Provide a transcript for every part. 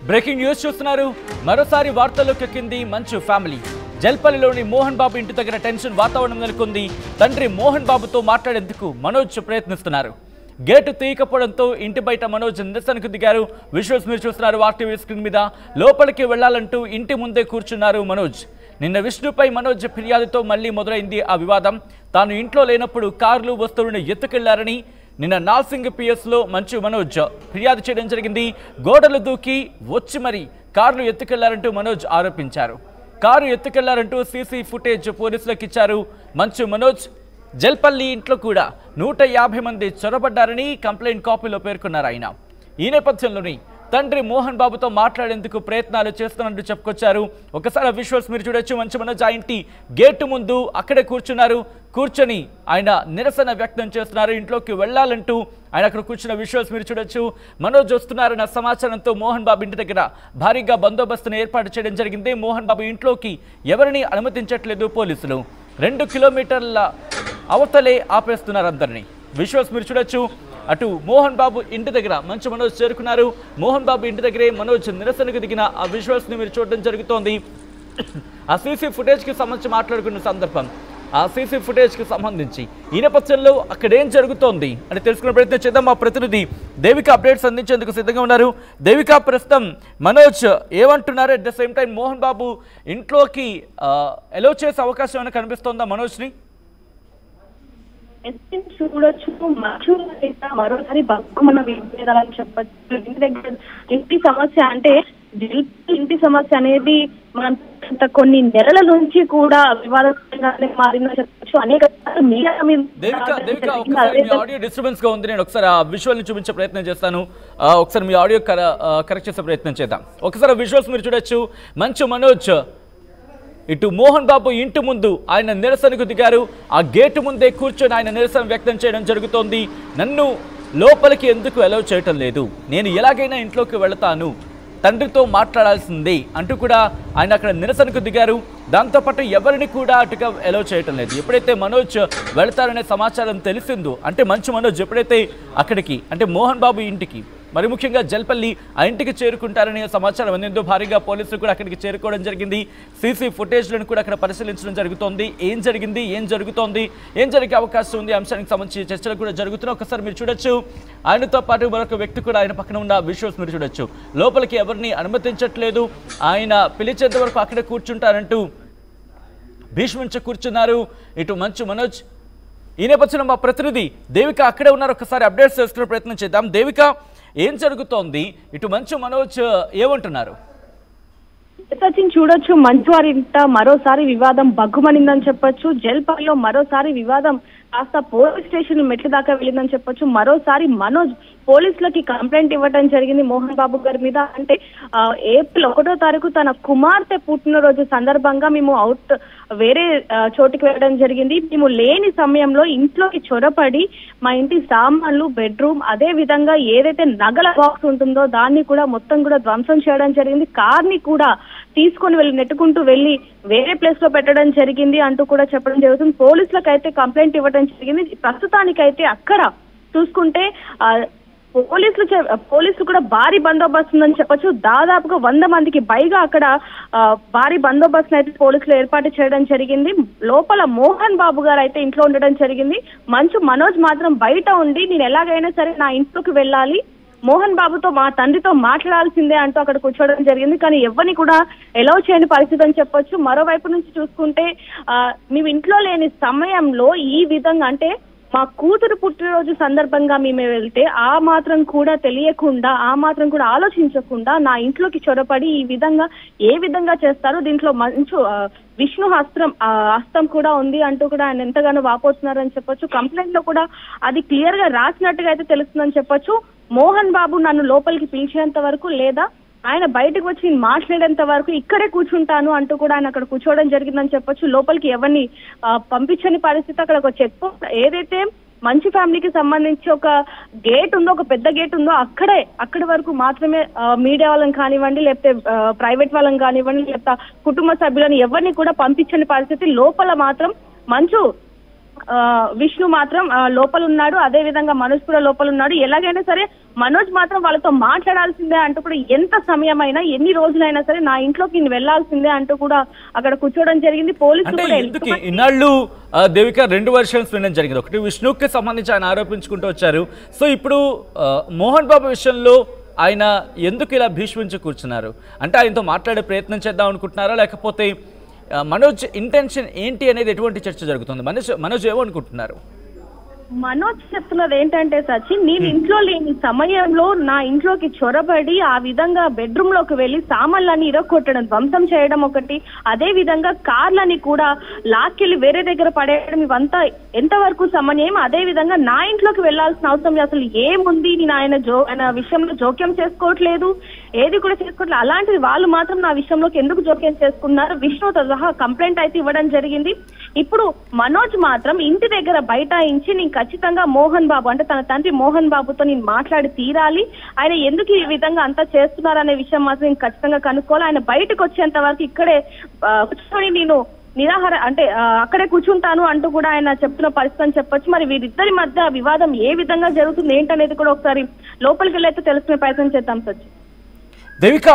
Breaking news చూస్తున్నారు. మరోసారి వార్తల్లోకి ఎక్కింది మంచు ఫ్యామిలీ. జల్పల్లిలోని మోహన్ బాబు ఇంటి దగ్గర టెన్షన్ వాతావరణం నెలకొంది. తండ్రి మోహన్ బాబుతో మాట్లాడేందుకు మనోజ్ ప్రయత్నిస్తున్నారు. గేటు తీయకపోవడంతో ఇంటి బయట మనోజ్ నిరసనకు దిగారు. విజువల్స్ మీరు చూస్తున్నారు ఆర్టీవీ స్క్రీన్ మీద. లోపలికి వెళ్లాలంటూ ఇంటి ముందే కూర్చున్నారు మనోజ్. నిన్న విష్ణుపై మనోజ్ ఫిర్యాదుతో మళ్లీ మొదలైంది ఆ వివాదం. తాను ఇంట్లో లేనప్పుడు కార్లు వస్తువులను ఎత్తుకెళ్లారని నిన్న నాల్సింగ్ పిఎస్లో మంచు మనోజ్ ఫిర్యాదు చేయడం జరిగింది. గోడలు దూకి వచ్చి మరి కార్లు ఎత్తుకెళ్లారంటూ మనోజ్ ఆరోపించారు. కారు ఎత్తుకెళ్లారంటూ సీసీ ఫుటేజ్ పోలీసులకు ఇచ్చారు మంచు మనోజ్. జల్పల్లి ఇంట్లో కూడా 150 మంది చొరబడ్డారని కంప్లైంట్ కాపీలో పేర్కొన్నారు ఆయన. ఈ నేపథ్యంలోని తండ్రి మోహన్ బాబుతో మాట్లాడేందుకు ప్రయత్నాలు చేస్తున్నట్టు చెప్పుకొచ్చారు. ఒకసారి విజువల్స్ మీరు చూడొచ్చు. మంచు మనోజ్ ఆ ఇంటి గేటు ముందు అక్కడే కూర్చున్నారు. కూర్చొని ఆయన నిరసన వ్యక్తం చేస్తున్నారు. ఇంట్లోకి వెళ్లాలంటూ ఆయన అక్కడ కూర్చున్న విజువల్స్ మీరు చూడొచ్చు. మనోజ్ వస్తున్నారన్న సమాచారంతో మోహన్ బాబు ఇంటి దగ్గర భారీగా బందోబస్తును ఏర్పాటు చేయడం జరిగింది. మోహన్ బాబు ఇంట్లోకి ఎవరిని అనుమతించట్లేదు పోలీసులు. 2 కిలోమీటర్ల అవతలే ఆపేస్తున్నారు అందరినీ. విజువల్స్ మీరు చూడొచ్చు. అటు మోహన్ బాబు ఇంటి దగ్గర మంచు మనోజ్ చేరుకున్నారు. మోహన్ బాబు ఇంటి దగ్గరే మనోజ్ నిరసనకు దిగిన ఆ విజువల్స్ని మీరు చూడడం జరుగుతోంది. ఆ సీసీ ఫుటేజ్కి సంబంధించి మాట్లాడుకున్న సందర్భం, ఆ సీసీ ఫుటేజ్కి సంబంధించి ఈ నేపథ్యంలో అక్కడ ఏం జరుగుతోంది అని తెలుసుకునే ప్రయత్నం చేద్దాం. మా ప్రతినిధి దేవిక అప్డేట్స్ అందించేందుకు సిద్ధంగా ఉన్నారు. దేవిక, ప్రస్తుతం మనోజ్ ఏమంటున్నారు? At the same time Mohan Babu ఇంట్లోకి ఎలో చేసే అవకాశం ఏమైనా కనిపిస్తోందా మనోజ్ని? చూడొచ్చు. మరోసారి మన విభేదాలని చెప్పచ్చు. ఇంటి దగ్గర ఇంటి సమస్య అంటే ఇంటి సమస్య అనేది మనం కొన్ని నెలల నుంచి కూడా వివాదకరంగానే మారిందని చెప్పచ్చు. అనేక ఆడియో డిస్టర్బెన్స్ గా ఉంది. నేను ఒకసారి ఆ విజువల్ ని చూపించే ప్రయత్నం చేస్తాను. ఒకసారి మీ ఆడియో కరెక్ట్ చేసే ప్రయత్నం చేద్దాం. ఒకసారి విజువల్స్ మీరు చూడొచ్చు. మంచు మనోజ్ ఇటు మోహన్ బాబు ఇంటి ముందు ఆయన నిరసనకు దిగారు. ఆ గేటు ముందే కూర్చొని ఆయన నిరసన వ్యక్తం చేయడం జరుగుతోంది. నన్ను లోపలికి ఎందుకు అలౌ చేయటం లేదు, నేను ఎలాగైనా ఇంట్లోకి వెళతాను, తండ్రితో మాట్లాడాల్సిందే అంటూ కూడా ఆయన అక్కడ నిరసనకు దిగారు. దాంతోపాటు ఎవరిని కూడా అటుగా అలౌ చేయటం లేదు. ఎప్పుడైతే మనోజ్ వెళతారనే సమాచారం తెలిసిందో, అంటే మంచు మనోజ్ ఎప్పుడైతే అక్కడికి అంటే మోహన్ బాబు ఇంటికి మరి ముఖ్యంగా జల్పల్లి ఆ ఇంటికి చేరుకుంటారనే సమాచారం అందిందో భారీగా పోలీసులు కూడా అక్కడికి చేరుకోవడం జరిగింది. సీసీ ఫుటేజ్లను కూడా అక్కడ పరిశీలించడం జరుగుతోంది. ఏం జరిగింది, ఏం జరుగుతోంది, ఏం జరిగే అవకాశం ఉంది అంశానికి సంబంధించి చర్చలు కూడా జరుగుతున్నాయి. ఒకసారి మీరు చూడొచ్చు. ఆయనతో పాటు మరొక వ్యక్తి కూడా ఆయన పక్కన ఉన్న విజువల్స్ మీరు చూడొచ్చు. లోపలికి ఎవరిని అనుమతించట్లేదు, ఆయన పిలిచేంత వరకు అక్కడే కూర్చుంటారంటూ భీష్మించి కూర్చున్నారు ఇటు మంచు మనోజ్. ఈ నేపథ్యంలో మా ప్రతినిధి దేవిక అక్కడే ఉన్నారు. ఒకసారి అప్డేట్స్ చేసుకునే ప్రయత్నం చేద్దాం. దేవిక, ఏం జరుగుతోంది? ఇటు మంచు మనోజ్ ఏమంటున్నారు? చూడొచ్చు. మంచు వారింట మరోసారి వివాదం బగ్గుమనిందని చెప్పొచ్చు. జల్పల్లిలో మరోసారి వివాదం కాస్త పోలీస్ స్టేషన్ మెట్ల దాకా వెళ్ళిందని చెప్పొచ్చు. మరోసారి మనోజ్ పోలీసులకి కంప్లైంట్ ఇవ్వడం జరిగింది మోహన్ బాబు గారి మీద. అంటే ఏప్రిల్ 1వ తారీఖు తన కుమార్తె పుట్టినరోజు సందర్భంగా మేము వేరే చోటుకి వెళ్ళడం జరిగింది. మేము లేని సమయంలో ఇంట్లోకి చొరపడి మా ఇంటి సామాన్లు, బెడ్రూమ్, అదే విధంగా ఏదైతే నగల బాక్స్ ఉంటుందో దాన్ని కూడా మొత్తం కూడా ధ్వంసం చేయడం జరిగింది. కార్ని కూడా తీసుకొని నెట్టుకుంటూ వెళ్ళి వేరే ప్లేస్ లో పెట్టడం జరిగింది అంటూ కూడా చెప్పడం జరుగుతుంది. పోలీసులకు అయితే కంప్లైంట్ ఇవ్వడం జరిగింది. ప్రస్తుతానికైతే అక్కడ చూసుకుంటే పోలీసులు కూడా భారీ బందోబస్తు ఉందని చెప్పొచ్చు. దాదాపుగా 100 మందికి పైగా అక్కడ భారీ బందోబస్తు అయితే పోలీసులు ఏర్పాటు చేయడం జరిగింది. లోపల మోహన్ బాబు గారు అయితే ఇంట్లో ఉండడం జరిగింది. మంచు మనోజ్ మాత్రం బయట ఉండి నేను ఎలాగైనా సరే నా ఇంట్లోకి వెళ్ళాలి, మోహన్ బాబుతో మా తండ్రితో మాట్లాడాల్సిందే అంటూ అక్కడ కూర్చోవడం జరిగింది. కానీ ఎవరిని కూడా ఎలౌ చేయని పరిస్థితి అని చెప్పొచ్చు. మరోవైపు నుంచి చూసుకుంటే మేము ఇంట్లో లేని సమయంలో ఈ విధంగా అంటే మా కూతురు పుట్టినరోజు సందర్భంగా మేము వెళ్తే ఆ మాత్రం కూడా తెలియకుండా, ఆ మాత్రం కూడా ఆలోచించకుండా నా ఇంట్లోకి చొరపడి ఈ విధంగా ఏ విధంగా చేస్తారు, దీంట్లో మంచు విష్ణు హస్తం కూడా ఉంది అంటూ కూడా ఆయన ఎంతగానో వాపోతున్నారని చెప్పొచ్చు. కంప్లైంట్ లో కూడా అది క్లియర్ గా రాసినట్టుగా అయితే తెలుస్తుందని చెప్పొచ్చు. మోహన్ బాబు నన్ను లోపలికి పిలిచేంత వరకు లేదా ఆయన బయటకు వచ్చి మాట్లాడేంత వరకు ఇక్కడే కూర్చుంటాను అంటూ కూడా ఆయన అక్కడ కూర్చోవడం జరిగిందని చెప్పొచ్చు. లోపలికి ఎవరిని పంపించని పరిస్థితి. అక్కడ ఒక చెక్ పోస్ట్ ఏదైతే మంచి ఫ్యామిలీకి సంబంధించి ఒక గేట్ ఉందో, ఒక పెద్ద గేట్ ఉందో అక్కడి వరకు మాత్రమే మీడియా వాళ్ళని కానివ్వండి, లేకపోతే ప్రైవేట్ వాళ్ళని కానివ్వండి, లేకపోతే కుటుంబ సభ్యులను ఎవరిని కూడా పంపించని పరిస్థితి. లోపల మాత్రం మంచు విష్ణు మాత్రం లోపల ఉన్నాడు, అదే విధంగా మనోజ్ కూడా లోపల ఉన్నాడు. ఎలాగైనా సరే మనోజ్ మాత్రం వాళ్ళతో మాట్లాడాల్సిందే అంటూ కూడా ఎంత సమయమైనా ఎన్ని రోజులైనా సరే నా ఇంట్లోకి నేను వెళ్లాల్సిందే అంటూ కూడా అక్కడ కూర్చోవడం జరిగింది. పోలీసులు కూడా ఇన్నాళ్ళు దేవిక రెండు వర్షన్స్ వినడం జరిగింది. ఒకటి విష్ణుకి సంబంధించి ఆయన ఆరోపించుకుంటూ వచ్చారు. సో ఇప్పుడు మోహన్ బాబు విషయంలో ఆయన ఎందుకు ఇలా భీష్మించి కూర్చున్నారు అంటే ఆయనతో మాట్లాడే ప్రయత్నం చేద్దాం అనుకుంటున్నారా, లేకపోతే మనోజ్ ఇంటెన్షన్ ఏంటి అనేది ఎటువంటి చర్చ జరుగుతుంది? మనోజ్ ఏమనుకుంటున్నారు? మనోజ్ చెప్తున్నది ఏంటంటే సచిన్, నేను ఇంట్లో లేని సమయంలో నా ఇంట్లోకి చొరబడి ఆ విధంగా బెడ్రూమ్ లోకి వెళ్లి సామాన్లన్నీ ఇరగొట్టడం, ధ్వంసం చేయడం ఒకటి, అదే విధంగా కార్లని కూడా లాక్కెళ్ళి వేరే దగ్గర పడేయడం, ఇవంతా ఎంతవరకు సమన్వయం? అదే విధంగా నా ఇంట్లోకి వెళ్లాల్సిన అవసరం అసలు ఏముంది? నేను ఆయన విషయంలో జోక్యం చేసుకోవట్లేదు, ఏది కూడా చేసుకోవట్లేదు. అలాంటిది వాళ్ళు మాత్రం నా విషయంలోకి ఎందుకు జోక్యం చేసుకున్నారు? విష్ణుతో సహా కంప్లైంట్ అయితే ఇవ్వడం జరిగింది. ఇప్పుడు మనోజ్ మాత్రం ఇంటి దగ్గర బైఠాయించి నేను ఖచ్చితంగా మోహన్ బాబు అంటే తన తండ్రి మోహన్ బాబుతో నేను మాట్లాడి తీరాలి, ఆయన ఎందుకు ఈ విధంగా అంతా చేస్తున్నారు అనే విషయం మాత్రం నేను ఖచ్చితంగా కనుక్కోవాలి, ఆయన బయటకు వచ్చేంత వరకు ఇక్కడే కూర్చొని నేను నిరాహార అంటే అక్కడే కూర్చుంటాను అంటూ కూడా ఆయన చెప్తున్న పరిస్థితి అని చెప్పొచ్చు. మరి వీరిద్దరి మధ్య వివాదం ఏ విధంగా జరుగుతుంది ఏంటనేది కూడా ఒకసారి లోపలికి వెళ్ళైతే తెలుసుకునే ప్రయత్నం చేద్దాం సచ్చి. దేవిక,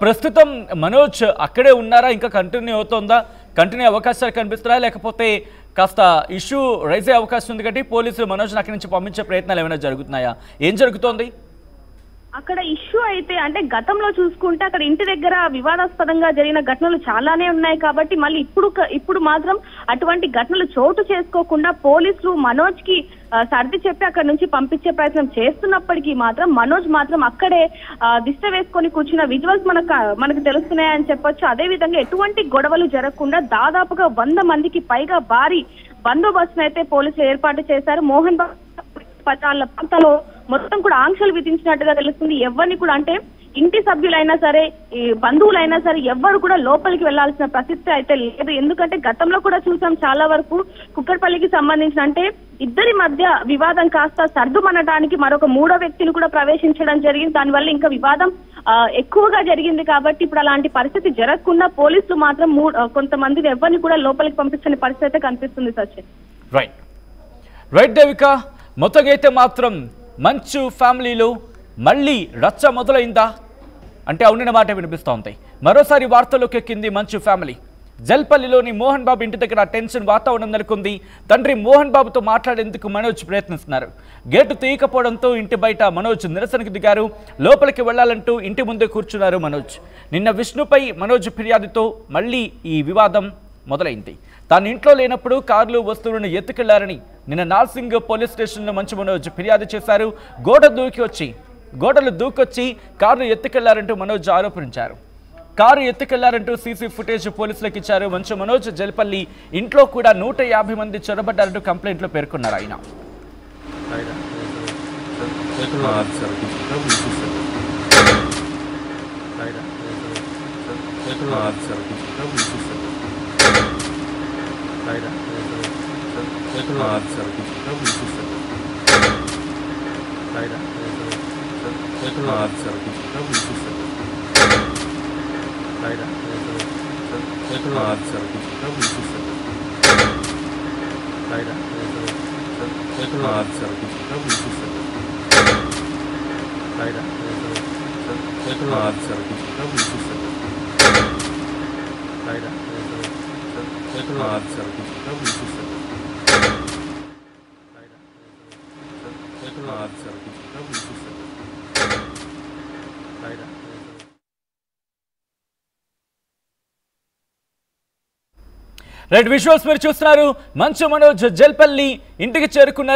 ప్రస్తుతం మనోజ్ అక్కడే ఉన్నారా, ఇంకా కంటిన్యూ అవుతుందా? కంటిన్యూ అవకాశాలు కనిపిస్తున్నాయా, లేకపోతే కాస్త ఇష్యూ రైజ్ అయ్యే అవకాశం ఉంది కాబట్టి పోలీసులు మనోజ్ని అక్కడి నుంచి పంపించే ప్రయత్నాలు ఏమైనా జరుగుతున్నాయా? ఏం జరుగుతోంది అక్కడ? ఇష్యూ అయితే అంటే గతంలో చూసుకుంటే అక్కడ ఇంటి దగ్గర వివాదాస్పదంగా జరిగిన ఘటనలు చాలానే ఉన్నాయి కాబట్టి మళ్ళీ ఇప్పుడు మాత్రం అటువంటి ఘటనలు చోటు చేసుకోకుండా పోలీసులు మనోజ్ కి సర్ది చెప్పి అక్కడ నుంచి పంపించే ప్రయత్నం చేస్తున్నప్పటికీ మాత్రం మనోజ్ మాత్రం అక్కడే దిష్ట వేసుకొని కూర్చున్న విజువల్స్ మనకు తెలుస్తున్నాయని చెప్పొచ్చు. అదే విధంగా ఎటువంటి గొడవలు జరగకుండా దాదాపుగా 100 మందికి పైగా భారీ బందోబస్తును అయితే పోలీసులు ఏర్పాటు చేశారు. మోహన్ బాబు ప్రాంతాల్లో మొత్తం కూడా ఆంక్షలు విధించినట్టుగా తెలుస్తుంది. ఎవరిని కూడా అంటే ఇంటి సభ్యులైనా సరే ఈ బంధువులైనా సరే ఎవ్వరు కూడా లోపలికి వెళ్లాల్సిన ప్రసక్తి అయితే లేదు. ఎందుకంటే గతంలో కూడా చూసాం చాలా వరకు కుక్కర్పల్లికి సంబంధించిన అంటే ఇద్దరి మధ్య వివాదం కాస్త సర్దుమనడానికి మరొక 3వ వ్యక్తిని కూడా ప్రవేశించడం జరిగింది. దానివల్ల ఇంకా వివాదం ఎక్కువగా జరిగింది కాబట్టి ఇప్పుడు అలాంటి పరిస్థితి జరగకుండా పోలీసులు మాత్రం కొంతమందిని ఎవరిని కూడా లోపలికి పంపించని పరిస్థితి అయితే కనిపిస్తుంది సచిన్. రైట్ దేవిక, మొత్తంగా అయితే మాత్రం మంచు ఫ్యామిలీలో మళ్ళీ రచ్చ మొదలైందా అంటే అవునన్న మాట వినిపిస్తూ ఉంది. మరోసారి వార్తల్లోకి ఎక్కింది మంచు ఫ్యామిలీ. జల్పల్లిలోని మోహన్ బాబు ఇంటి దగ్గర టెన్షన్ వాతావరణం నెలకొంది. తండ్రి మోహన్ బాబుతో మాట్లాడేందుకు మనోజ్ ప్రయత్నిస్తున్నారు. గేటు తీయకపోవడంతో ఇంటి బయట మనోజ్ నిరసనకు దిగారు. లోపలికి వెళ్లాలంటూ ఇంటి ముందే కూర్చున్నారు మనోజ్. నిన్న విష్ణుపై మనోజ్ ఫిర్యాదుతో మళ్ళీ ఈ వివాదం మొదలైంది. తాను ఇంట్లో లేనప్పుడు కార్లు వస్తువులను ఎత్తుకెళ్లారని నిన్న నార్సింగ్ పోలీస్ స్టేషన్లో మంచు మనోజ్ ఫిర్యాదు చేశారు. గోడలు దూకొచ్చి కారు ఎత్తుకెళ్లారంటూ మనోజ్ ఆరోపించారు. కారు ఎత్తుకెళ్లారంటూ సీసీ ఫుటేజ్ పోలీసులకు ఇచ్చారు మంచు మనోజ్. జల్పల్లి ఇంట్లో కూడా 150 మంది చొరబడ్డారంటూ కంప్లైంట్లో పేర్కొన్నారు ఆయన. రైట్, విజువల్స్ మీరు చూస్తున్నారు. మంచు మనోజ్ జల్పల్లి ఇంటికి చేరుకున్న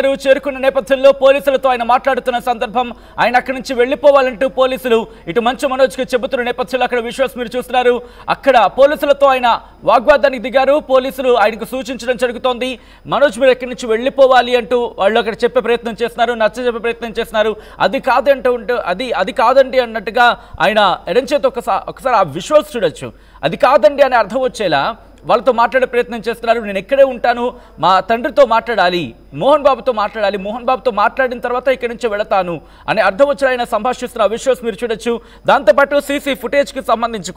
నేపథ్యంలో పోలీసులతో ఆయన మాట్లాడుతున్న సందర్భం, ఆయన అక్కడి నుంచి వెళ్లిపోవాలంటూ పోలీసులు ఇటు మంచు మనోజ్కి చెబుతున్న నేపథ్యంలో అక్కడ విజువల్స్ మీరు చూస్తున్నారు. అక్కడ పోలీసులతో ఆయన వాగ్వాదానికి దిగారు. పోలీసులు ఆయనకు సూచించడం జరుగుతోంది. మనోజ్ మీరు ఎక్కడి నుంచి వెళ్లిపోవాలి అంటూ వాళ్ళు అక్కడ చెప్పే ప్రయత్నం చేస్తున్నారు, నచ్చజెప్పే ప్రయత్నం చేస్తున్నారు. అది కాదండి అన్నట్టుగా ఆయన ఎడంచేత ఒకసారి ఆ విజువల్స్ చూడొచ్చు. అది కాదండి అని అర్థం వచ్చేలా వాళ్ళతో మాట్లాడే ప్రయత్నం చేస్తున్నారు. నేను ఎక్కడే ఉంటాను, మా తండ్రితో మాట్లాడాలి, మోహన్ బాబుతో మాట్లాడాలి, మోహన్ బాబుతో మాట్లాడిన తర్వాత ఇక్కడి నుంచి వెళతాను అనే అర్థం వచ్చి ఆయన సంభాషిస్తున్న విజువల్స్ మీరు చూడొచ్చు. దాంతోపాటు సీసీ ఫుటేజ్కి సంబంధించి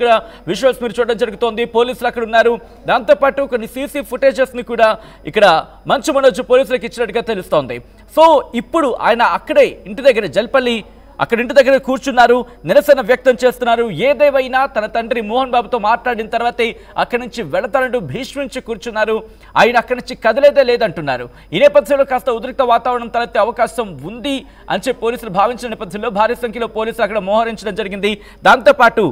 కూడా విజువల్స్ మీరు చూడడం జరుగుతోంది. పోలీసులు అక్కడ ఉన్నారు. దాంతోపాటు కొన్ని సీసీ ఫుటేజెస్ని కూడా ఇక్కడ మంచు మనోజ్ పోలీసులకు ఇచ్చినట్టుగా తెలుస్తోంది. సో ఇప్పుడు ఆయన అక్కడే ఇంటి దగ్గర జల్పల్లి అక్కడ ఇంటి దగ్గర కూర్చున్నారు, నిరసన వ్యక్తం చేస్తున్నారు. ఏదేవైనా తన తండ్రి మోహన్ బాబుతో మాట్లాడిన తర్వాతే అక్కడి నుంచి వెళతానంటూ భీష్మించి కూర్చున్నారు. ఆయన అక్కడి నుంచి కదలేదే లేదంటున్నారు. ఈ నేపథ్యంలో కాస్త ఉద్రిక్త వాతావరణం తలెత్తే అవకాశం ఉంది అని చెప్పి పోలీసులు భావించిన నేపథ్యంలో భారీ సంఖ్యలో పోలీసులు అక్కడ మోహరించడం జరిగింది. దాంతోపాటు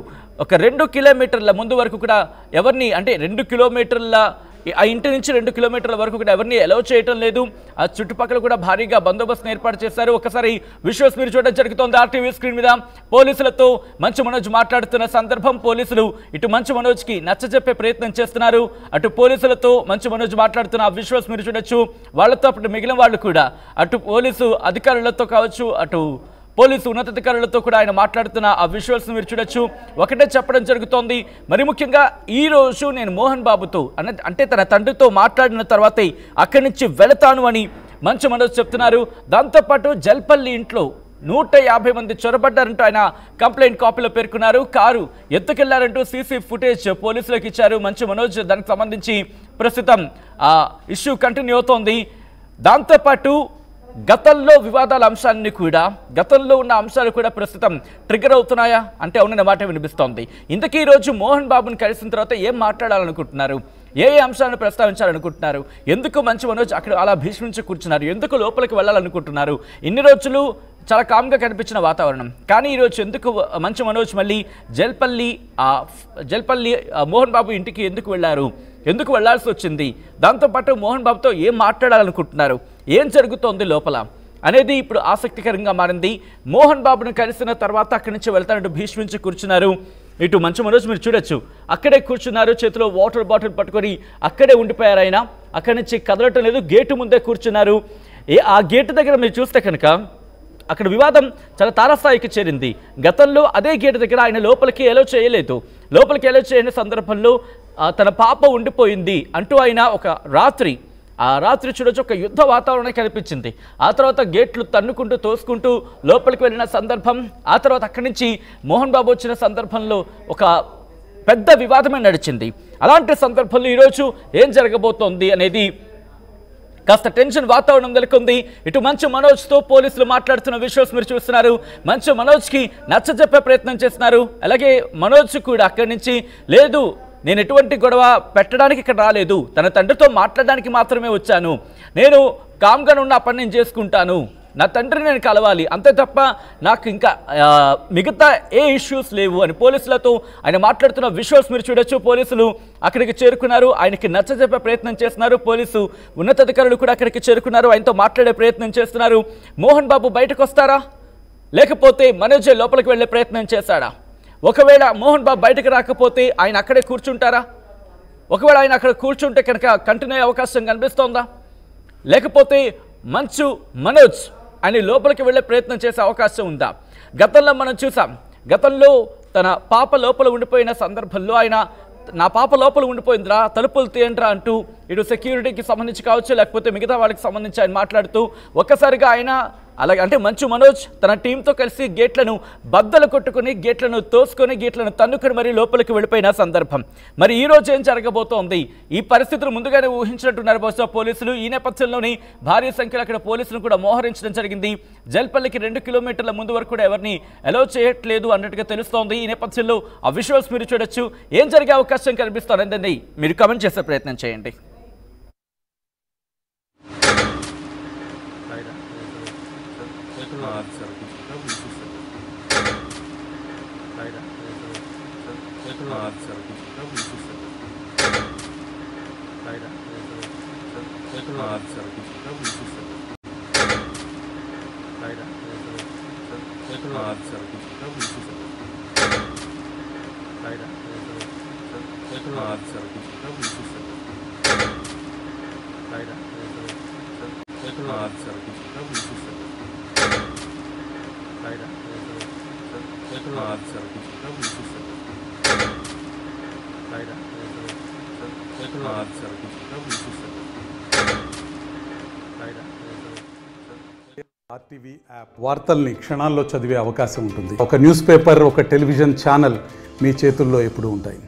ఒక 2 కిలోమీటర్ల ముందు వరకు కూడా ఎవరిని, అంటే 2 కిలోమీటర్ల ఆ ఇంటి నుంచి 2 కిలోమీటర్ల వరకు కూడా ఎవరిని అలౌ చేయటం లేదు. ఆ చుట్టుపక్కల కూడా భారీగా బందోబస్తును ఏర్పాటు చేశారు. ఒకసారి విజువల్స్ మీరు చూడడం జరుగుతోంది. ఆర్టీవీ స్క్రీన్ మీద పోలీసులతో మంచు మనోజ్ మాట్లాడుతున్న సందర్భం. పోలీసులు ఇటు మంచు మనోజ్కి నచ్చజెప్పే ప్రయత్నం చేస్తున్నారు. అటు పోలీసులతో మంచు మనోజ్ మాట్లాడుతున్న ఆ విజువల్స్ మీరు చూడొచ్చు. వాళ్ళతో అప్పుడు మిగిలిన వాళ్ళు కూడా అటు పోలీసు అధికారులతో కావచ్చు, అటు పోలీసు ఉన్నతాధికారులతో కూడా ఆయన మాట్లాడుతున్న ఆ విజువల్స్ మీరు చూడొచ్చు. ఒకటే చెప్పడం జరుగుతోంది, మరి ముఖ్యంగా ఈ రోజు నేను మోహన్ బాబుతో అంటే తన తండ్రితో మాట్లాడిన తర్వాతే అక్కడి నుంచి వెళతాను అని మంచు మనోజ్ చెప్తున్నారు. దాంతోపాటు జల్పల్లి ఇంట్లో 150 మంది చొరబడ్డారంటూ ఆయన కంప్లైంట్ కాపీలో పేర్కొన్నారు. కారు ఎత్తుకెళ్లారంటూ సీసీ ఫుటేజ్ పోలీసులకు ఇచ్చారు మంచు మనోజ్. దానికి సంబంధించి ప్రస్తుతం ఆ ఇష్యూ కంటిన్యూ అవుతోంది. దాంతోపాటు గతంలో వివాదాల అంశాన్ని కూడా, గతంలో ఉన్న అంశాలు కూడా ప్రస్తుతం ట్రిగర్ అవుతున్నాయా అంటే అవునన్న మాట వినిపిస్తోంది. ఇంతకీ ఈరోజు మోహన్ బాబుని కలిసిన తర్వాత ఏం మాట్లాడాలనుకుంటున్నారు, ఏ అంశాలను ప్రస్తావించాలనుకుంటున్నారు, ఎందుకు మంచు మనోజ్ అక్కడ అలా భీష్మించి కూర్చున్నారు, ఎందుకు లోపలికి వెళ్ళాలనుకుంటున్నారు? ఇన్ని రోజులు చాలా కామ్గా కనిపించిన వాతావరణం, కానీ ఈరోజు ఎందుకు మంచు మనోజ్ మళ్ళీ జల్పల్లి మోహన్ బాబు ఇంటికి ఎందుకు వెళ్ళారు, ఎందుకు వెళ్లాల్సి వచ్చింది? దాంతోపాటు మోహన్ బాబుతో ఏం మాట్లాడాలనుకుంటున్నారు, ఏం జరుగుతోంది లోపల అనేది ఇప్పుడు ఆసక్తికరంగా మారింది. మోహన్ బాబును కలిసిన తర్వాత అక్కడి నుంచి వెళ్తానంటూ భీష్మించి కూర్చున్నారు. ఇటు మంచు మనోజ్ మీరు చూడొచ్చు, అక్కడే కూర్చున్నారు, చేతిలో వాటర్ బాటిల్ పట్టుకొని అక్కడే ఉండిపోయారు. ఆయన అక్కడి నుంచి కదలటం లేదు, గేటు ముందే కూర్చున్నారు. ఆ గేటు దగ్గర మీరు చూస్తే కనుక అక్కడ వివాదం చాలా తారస్థాయికి చేరింది. గతంలో అదే గేటు దగ్గర ఆయన లోపలికి ఎలో చేయలేదు. లోపలికి ఎలో చేయని సందర్భంలో తన పాప ఉండిపోయింది అంటూ ఆయన ఆ రాత్రి చూడొచ్చు ఒక యుద్ధ వాతావరణం కనిపించింది. ఆ తర్వాత గేట్లు తన్నుకుంటూ తోసుకుంటూ లోపలికి వెళ్ళిన సందర్భం, ఆ తర్వాత అక్కడి నుంచి మోహన్ బాబు వచ్చిన సందర్భంలో ఒక పెద్ద వివాదమే నడిచింది. అలాంటి సందర్భంలో ఈరోజు ఏం జరగబోతోంది అనేది కాస్త టెన్షన్ వాతావరణం నెలకొంది. ఇటు మంచు మనోజ్తో పోలీసులు మాట్లాడుతున్న విజువల్స్ మీరు చూస్తున్నారు. మంచు మనోజ్కి నచ్చజెప్పే ప్రయత్నం చేస్తున్నారు. అలాగే మనోజ్ కూడా అక్కడి నుంచి లేదు, నేను ఎటువంటి గొడవ పెట్టడానికి ఇక్కడ రాలేదు, తన తండ్రితో మాట్లాడడానికి మాత్రమే వచ్చాను, నేను కామ్గా ఉన్న పని నేను చేసుకుంటాను, నా తండ్రిని నేను కలవాలి, అంతే తప్ప నాకు ఇంకా మిగతా ఏ ఇష్యూస్ లేవు అని పోలీసులతో ఆయన మాట్లాడుతున్న విజువల్స్ మీరు చూడొచ్చు. పోలీసులు అక్కడికి చేరుకున్నారు, ఆయనకి నచ్చజెప్పే ప్రయత్నం చేస్తున్నారు. పోలీసు ఉన్నతాధికారులు కూడా అక్కడికి చేరుకున్నారు, ఆయనతో మాట్లాడే ప్రయత్నం చేస్తున్నారు. మోహన్ బాబు బయటకు వస్తారా, లేకపోతే మనోజే లోపలికి వెళ్ళే ప్రయత్నం చేశాడా? ఒకవేళ మోహన్ బాబు బయటకు రాకపోతే ఆయన అక్కడే కూర్చుంటారా? ఒకవేళ ఆయన అక్కడ కూర్చుంటే కనుక కంటిన్యూ అయ్యే అవకాశం కనిపిస్తోందా? లేకపోతే మంచు మనోజ్ ఆయన లోపలికి వెళ్ళే ప్రయత్నం చేసే అవకాశం ఉందా? గతంలో మనం చూసాం, గతంలో తన పాప లోపల ఉండిపోయిన సందర్భంలో ఆయన నా పాప లోపల ఉండిపోయిందిరా, తలుపులు తీయండిరా అంటూ ఇటు సెక్యూరిటీకి సంబంధించి కావచ్చు, లేకపోతే మిగతా వాళ్ళకి సంబంధించి ఆయన మాట్లాడుతూ ఒక్కసారిగా ఆయన అలాగే అంటే మంచు మనోజ్ తన టీంతో కలిసి గేట్లను బద్దలు కొట్టుకుని, గేట్లను తోసుకొని, గేట్లను తన్నుకొని మరీ లోపలికి వెళ్ళిపోయిన సందర్భం. మరి ఈ రోజు ఏం జరగబోతోంది? ఈ పరిస్థితులు ముందుగానే ఊహించినట్టున్నారు బహుశా పోలీసులు. ఈ నేపథ్యంలోని భారీ సంఖ్యలో అక్కడ పోలీసులు కూడా మోహరించడం జరిగింది. జల్పల్లికి 2 కిలోమీటర్ల ముందు వరకు కూడా ఎవరిని అలౌ చేయట్లేదు అన్నట్టుగా తెలుస్తోంది. ఈ నేపథ్యంలో ఆ విజువల్స్ మీరు చూడొచ్చు. ఏం జరిగే అవకాశం కనిపిస్తోందని మీరు కామెంట్ చేసే ప్రయత్నం చేయండి. Right. ఆర్టీవీ యాప్ వార్తల్ని క్షణాల్లో చదివే అవకాశం ఉంటుంది. ఒక న్యూస్ పేపర్, ఒక టెలివిజన్ ఛానల్ మీ చేతుల్లో ఎప్పుడూ ఉంటాయి.